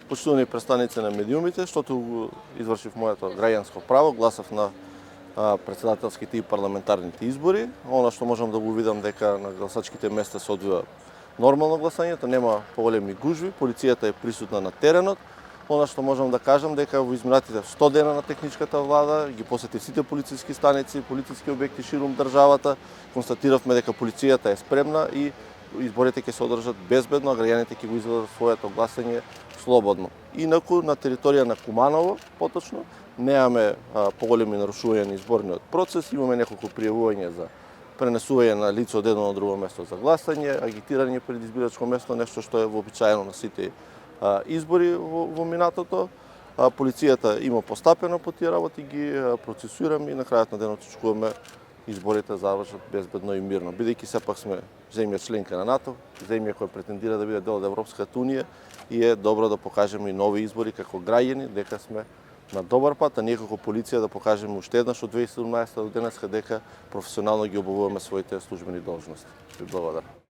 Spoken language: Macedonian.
Почитувани представници на медиумите, штото го извршив моето граѓанско право, гласав на председателските и парламентарните избори. Она што можам да го видам дека на гласачките места се одвива нормално гласањето, нема поголеми гужви, полицијата е присутна на теренот. Она што можам да кажам дека во изминатите 100 дена на техничката влада ги посети сите полициски станици, полициски објекти ширум државата, констатиравме дека полицијата е спремна и изборите ќе се одржат безбедно, а граѓаните ќе го изведат своето гласање слободно. Инаку на територија на Куманово, поточно, немаме поголеми нарушувања на изборниот процес, имаме неколку пријавувања за пренесување на лице од едно на друго место за гласање, агитирање пред избирачко место, нешто што е вообичаено на сите избори во минатото. Полицијата има постапено по тие работи, ги процесуираме и на крајот на денот очекуваме изборите завршат безбедно и мирно. Бидејќи сепак сме земја членка на НАТО, земја која претендира да биде дел од Европската унија и е добро да покажеме и нови избори како граѓани дека сме на добар пат, а ние како полиција да покажеме уште еднаш од 2017 до денеска дека професионално ги обувуваме своите службени должности. Ви благодарам.